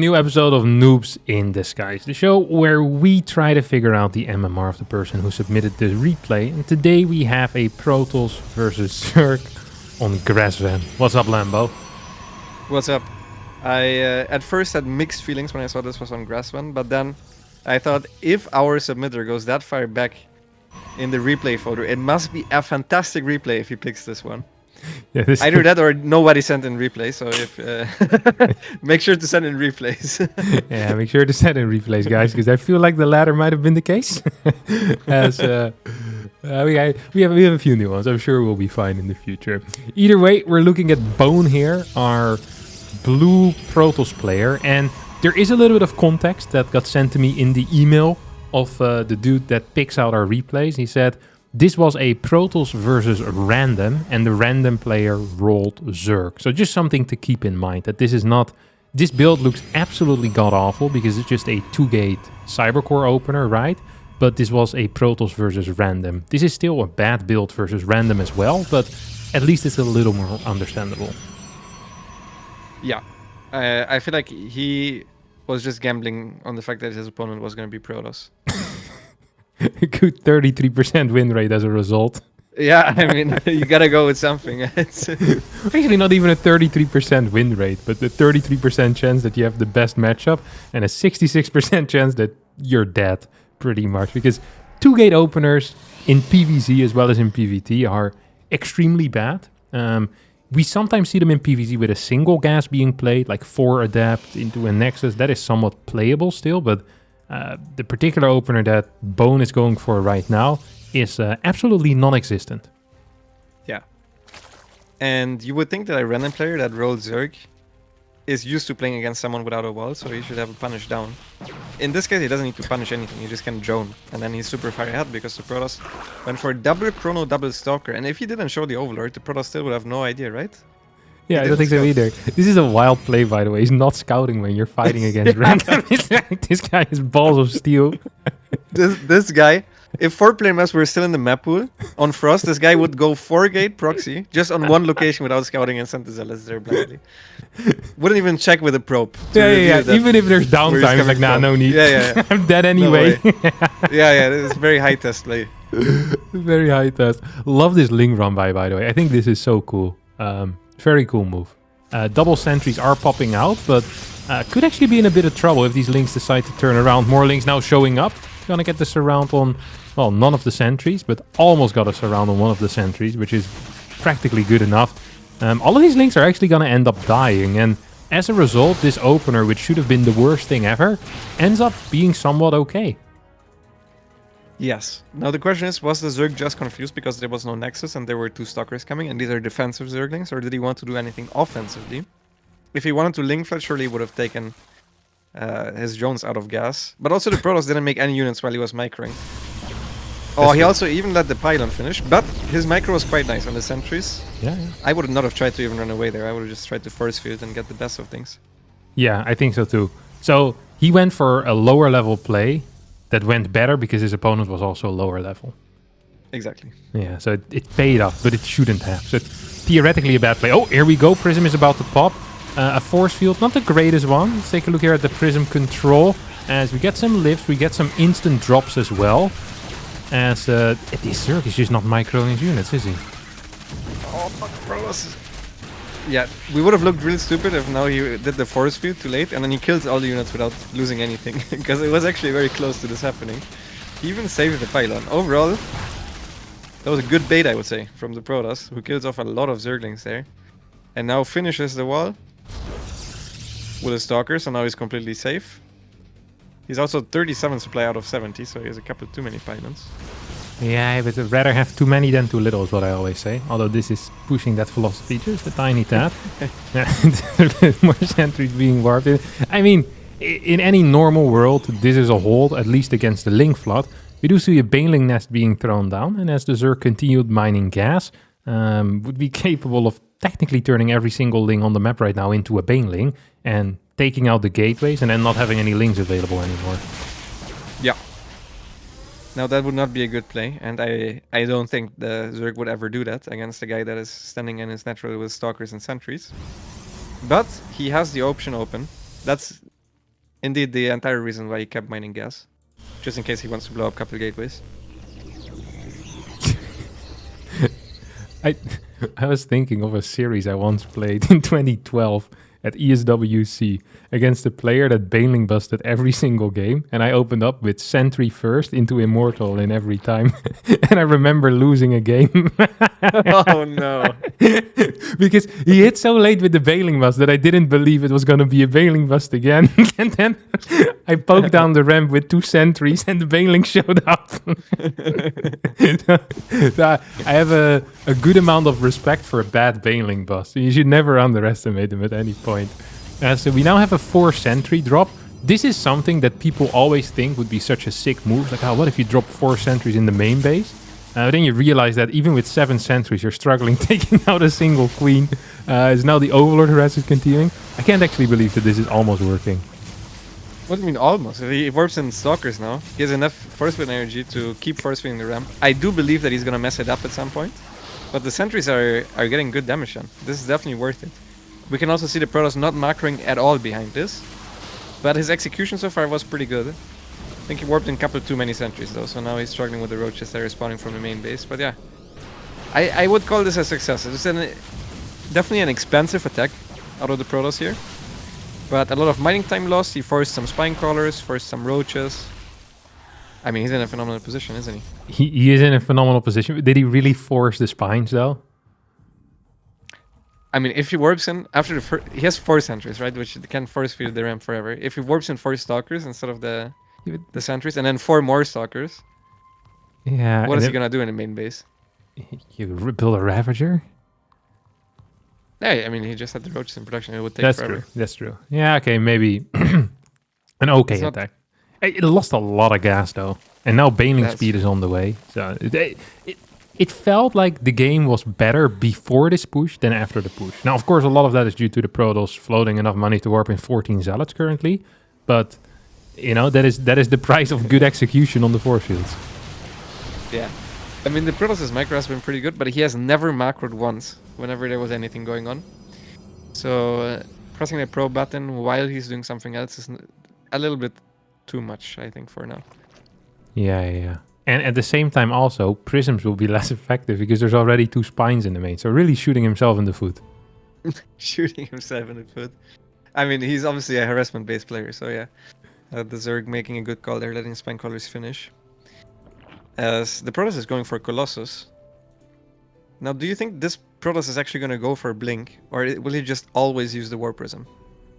New episode of Noobs in Disguise, the show where we try to figure out the MMR of the person who submitted the replay. And today we have a Protoss versus Zerg on Grassvan. What's up, Lambo? What's up? I at first had mixed feelings when I saw this was on Grassvan, but then I thought if our submitter goes that far back in the replay folder, it must be a fantastic replay if he picks this one. Yeah, Either that or nobody sent in replays, so if make sure to send in replays. Yeah, make sure to send in replays, guys, because I feel like the latter might have been the case. As we have a few new ones. I'm sure we'll be fine in the future. Either way, we're looking at Bone here, our blue Protoss player, and there is a little bit of context that got sent to me in the email of the dude that picks out our replays. He said, this was a Protoss versus random, and the random player rolled Zerg. So just something to keep in mind, that this is not... This build looks absolutely god-awful, because it's just a 2-gate Cybercore opener, right? But this was a Protoss versus random. This is still a bad build versus random as well, but at least it's a little more understandable. Yeah. I feel like he was just gambling on the fact that his opponent was going to be Protoss. A good 33% win rate as a result. Yeah, I mean, you gotta go with something. It's actually not even a 33% win rate, but the 33% chance that you have the best matchup and a 66% chance that you're dead, pretty much. Because 2-gate openers in PvZ as well as in PvT are extremely bad. We sometimes see them in PvZ with a single gas being played, like 4 Adapt into a Nexus. That is somewhat playable still, but the particular opener that Bone is going for right now is absolutely non-existent. Yeah. And you would think that a random player that rolled Zerg is used to playing against someone without a wall, so he should have a punish down. In this case, he doesn't need to punish anything, he just can drone. And then he's super far ahead because the Protoss went for double Chrono, double Stalker. And if he didn't show the Overlord, the Protoss still would have no idea, right? Yeah, I don't think so either. This is a wild play, by the way. He's not scouting when you're fighting against random. This guy is balls of steel. This guy, if 4-player maps were still in the map pool, on Frost, this guy would go 4-gate proxy, just on one location without scouting and send the Zealots there blindly. Wouldn't even check with a probe. Yeah. Even if there's downtime, he's like, nah, no need. Yeah. I'm dead anyway. No yeah, this is very high test play. Very high test. Love this Ling run by the way. I think this is so cool. Very cool move. Double sentries are popping out, but could actually be in a bit of trouble if these Lings decide to turn around. More Lings now showing up. Gonna get the surround on, well, none of the sentries, but almost got a surround on one of the sentries, which is practically good enough. All of these Lings are actually gonna end up dying, and as a result, this opener, which should have been the worst thing ever, ends up being somewhat okay. Yes. Now the question is, was the Zerg just confused because there was no Nexus and there were 2 Stalkers coming, and these are defensive Zerglings, or did he want to do anything offensively? If he wanted to Link Flat, surely he would have taken his drones out of gas. But also the Protoss didn't make any units while he was microing. Oh, he also even let the pylon finish, but his micro was quite nice on the sentries. Yeah. I would not have tried to even run away there. I would have just tried to force field and get the best of things. Yeah, I think so too. So he went for a lower level play that went better because his opponent was also lower level. Exactly. Yeah, so it paid off, but it shouldn't have. So theoretically a bad play. Oh, here we go. Prism is about to pop. A force field, not the greatest one. Let's take a look here at the Prism control. As we get some lifts, we get some instant drops as well. As this Zerg is just not microing his units, is he? Oh, fuck, Protoss. Yeah, we would have looked really stupid if now he did the force field too late and then he kills all the units without losing anything. Because it was actually very close to this happening. He even saved the pylon. Overall, that was a good bait, I would say, from the Protoss, who kills off a lot of Zerglings there. And now finishes the wall with a Stalker, so now he's completely safe. He's also 37 supply out of 70, so he has a couple too many pylons. Yeah, but I'd rather have too many than too little is what I always say. Although this is pushing that philosophy just a tiny tad. More sentries being warped in. I mean, in any normal world, this is a hold, at least against the Link flood. We do see a Baneling nest being thrown down, and as the Zerg continued mining gas, would be capable of technically turning every single Ling on the map right now into a Baneling, and taking out the gateways, and then not having any Lings available anymore. Yeah. Now that would not be a good play, and I don't think the Zerg would ever do that against a guy that is standing in his natural with Stalkers and Sentries. But he has the option open. That's indeed the entire reason why he kept mining gas. Just in case he wants to blow up a couple gateways. I was thinking of a series I once played in 2012 at ESWC against a player that bailing busted every single game, and I opened up with Sentry first into Immortal in every time. And I remember losing a game. Oh no. Because he hit so late with the bailing bust that I didn't believe it was going to be a bailing bust again. And then I poked down the ramp with 2 sentries and the bailing showed up. So I have a good amount of respect for a bad bailing bust. You should never underestimate them at any point. So we now have a 4 sentry drop. This is something that people always think would be such a sick move. Like, oh, what if you drop 4 sentries in the main base? Then you realize that even with 7 sentries, you're struggling taking out a single queen. It's now the Overlord harass is continuing. I can't actually believe that this is almost working. What do you mean almost? If he warps in Stalkers now, he has enough force field energy to keep force fielding the ramp. I do believe that he's gonna mess it up at some point. But the sentries are getting good damage done. This is definitely worth it. We can also see the Protoss not macroing at all behind this. But his execution so far was pretty good. I think he warped in a couple too many sentries though, so now he's struggling with the roaches that are spawning from the main base. But yeah, I would call this a success. It's definitely an expensive attack out of the Protoss here. But a lot of mining time lost. He forced some spine crawlers, forced some roaches. I mean, he's in a phenomenal position, isn't he? He is in a phenomenal position. Did he really force the spines though? I mean, if he warps in after the first, he has 4 sentries, right? Which can force feed the ramp forever. If he warps in 4 stalkers instead of the sentries, and then 4 more stalkers, yeah. what is he gonna do in the main base? You build a Ravager? Yeah, I mean, he just had the roaches in production. It would take forever. That's true. Yeah, okay, maybe an okay attack. It lost a lot of gas though, and now bailing speed is on the way. So it felt like the game was better before this push than after the push. Now, of course, a lot of that is due to the Protoss floating enough money to warp in 14 zealots currently, but you know that is the price of good execution on the force fields. Yeah. I mean, the Protoss' macro has been pretty good, but he has never macroed once whenever there was anything going on. So pressing the pro button while he's doing something else is a little bit too much, I think, for now. Yeah. And at the same time also, prisms will be less effective because there's already 2 spines in the main. So really shooting himself in the foot. Shooting himself in the foot. I mean, he's obviously a harassment-based player, so yeah. The Zerg making a good call there, letting spine crawlers finish. As the Protoss is going for Colossus. Now, do you think this Protoss is actually going to go for Blink? Or will he just always use the War Prism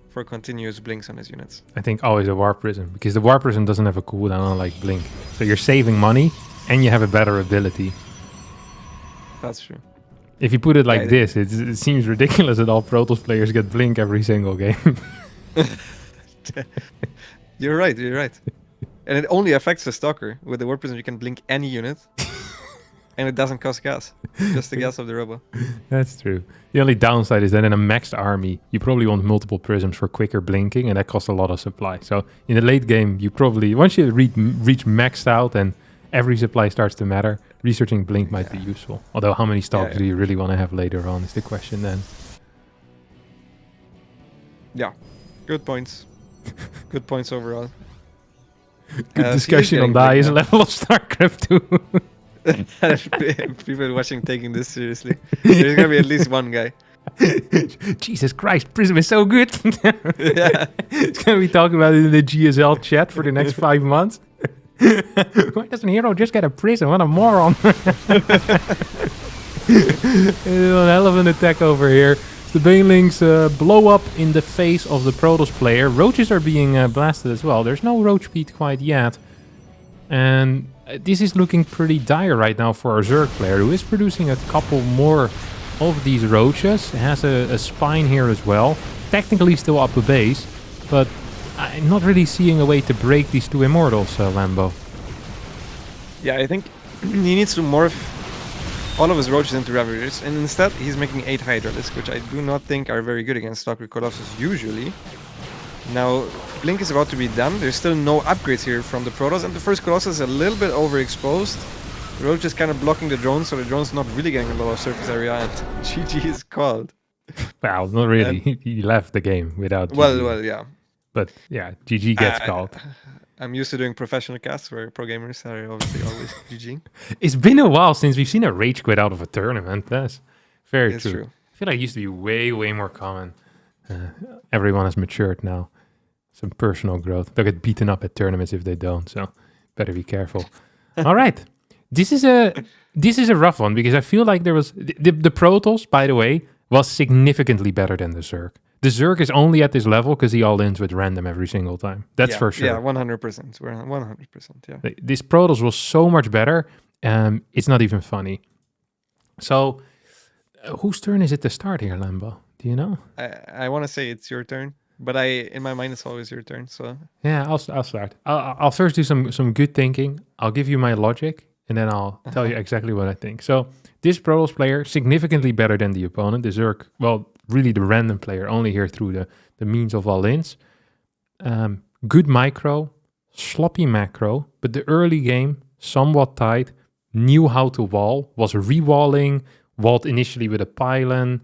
for continuous blinks on his units? I think always a War Prism, because the War Prism doesn't have a cooldown unlike Blink. So you're saving money, and you have a better ability. That's true. If you put it like this, it seems ridiculous that all Protoss players get Blink every single game. You're right. And it only affects the Stalker. With the War Prism, you can blink any unit. And it doesn't cost gas. Just the gas of the Robo. That's true. The only downside is that in a maxed army, you probably want multiple prisms for quicker blinking, and that costs a lot of supply. So in the late game, you probably, once you reach maxed out and every supply starts to matter, researching blink might be useful. Although how many stalkers do you really want to have later on is the question then. Yeah. Good points. Good points overall. Good discussion on the highest level of StarCraft 2. People watching taking this seriously. There's gonna be at least one guy. Jesus Christ, Prism is so good. Yeah. It's gonna be talking about it in the GSL chat for the next 5 months. Why doesn't Hero just get a Prism? What a moron. A hell of an attack over here. The Banelings blow up in the face of the Protoss player. Roaches are being blasted as well. There's no roach beat quite yet. And this is looking pretty dire right now for our Zerg player, who is producing a couple more of these roaches. Has a spine here as well. Technically still up a base, but I'm not really seeing a way to break these 2 Immortals, Lambo. Yeah, I think he needs to morph all of his roaches into Ravagers, and instead he's making 8 Hydralisks, which I do not think are very good against Stalker Colossus usually. Now, Blink is about to be done. There's still no upgrades here from the Protoss, and the first Colossus is a little bit overexposed. The Roach is kind of blocking the drones, so the drone's not really getting a lot of surface area, and GG is called. Well, not really. He left the game without... Well, yeah. But yeah, GG gets I- called. I'm used to doing professional casts where pro gamers are obviously always GG. It's been a while since we've seen a rage quit out of a tournament. That's very It's true. true. I feel like it used to be way more common. Everyone has matured now. Some personal growth. They'll get beaten up at tournaments if they don't, so better be careful. All right. This is a rough one because I feel like there was... The Protoss, by the way, was significantly better than the Zerg. The Zerg is only at this level because he all-ins with random every single time. That's for sure. Yeah, 100%. We're 100%, yeah. This Protoss was so much better. It's not even funny. So, whose turn is it to start here, Lambo? Do you know? I want to say it's your turn, but in my mind, it's always your turn, so... Yeah, I'll start. I'll first do some good thinking. I'll give you my logic, and then I'll tell you exactly what I think. So, this Protoss player, significantly better than the opponent. The Zerg, well, really the random player, only here through the means of all-ins. Good micro, sloppy macro, but the early game, somewhat tight, knew how to wall, was re-walling, walled initially with a pylon.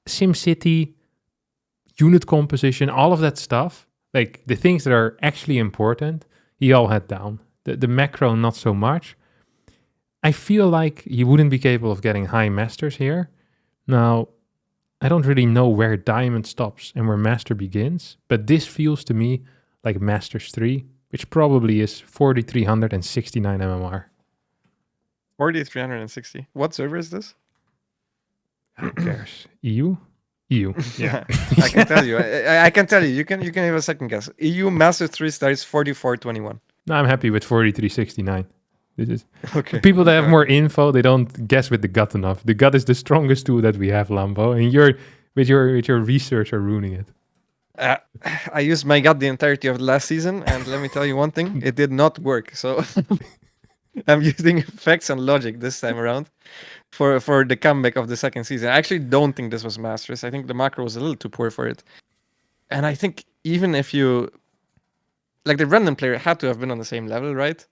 SimCity, unit composition, all of that stuff, like the things that are actually important, he all had down. The macro, not so much. I feel like he wouldn't be capable of getting high masters here. Now, I don't really know where diamond stops and where master begins, but this feels to me like masters 3, which probably is 4,369 MMR. 4,360. What server is this? Who cares? EU? EU. Yeah. I can tell you. I can tell you. You can have a second guess. EU Master 3 stars 4421. No, I'm happy with 4,369. This is Okay. people that have more info, they don't guess with the gut enough. The gut is the strongest tool that we have, Lambo, and you're with your research are ruining it. I used my gut the entirety of the last season, and let me tell you one thing: it did not work. So I'm using facts and logic this time around for the comeback of the second season. I actually don't think this was Masters. I think the macro was a little too poor for it, and I think even if you like the random player had to have been on the same level, right?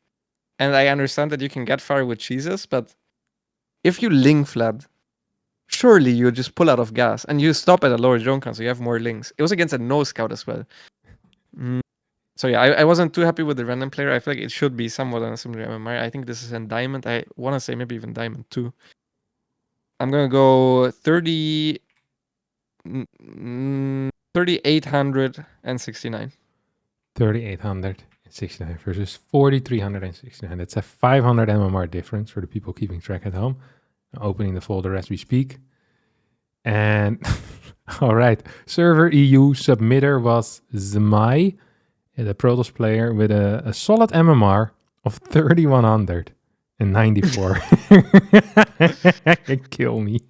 And I understand that you can get far with cheeses, but if you ling fled, surely you just pull out of gas and you stop at a lower drone count so you have more lings. It was against a no scout as well. So yeah, I wasn't too happy with the random player. I feel like it should be somewhat on a similar MMR. I think this is in Diamond. I want to say maybe even Diamond 2. I'm going to go 3,869. 3,869 versus 4,369. That's a 500 MMR difference for the people keeping track at home. I'm opening the folder as we speak. And all right, server EU submitter was Zmai, the Protoss player with a solid MMR of 3,194. Kill me.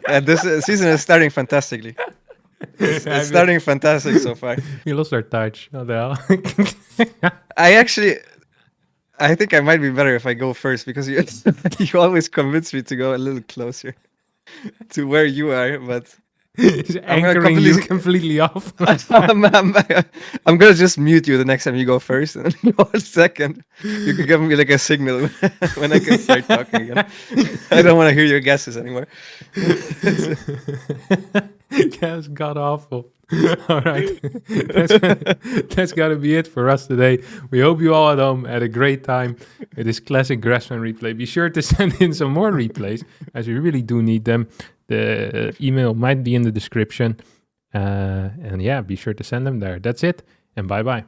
And this season is starting fantastically. It's starting fantastic so far. We lost our touch. What the hell? I think I might be better if I go first because you always convince me to go a little closer to where you are, but He's anchoring you completely off. I'm gonna just mute you the next time you go first, and then you go second. You can give me like a signal when I can start talking again. I don't want to hear your guesses anymore. That's god awful. All right, that's got to be it for us today. We hope you all at home had a great time with this classic Grassman replay. Be sure to send in some more replays, as we really do need them. The email might be in the description. And yeah, be sure to send them there. That's it, and bye-bye.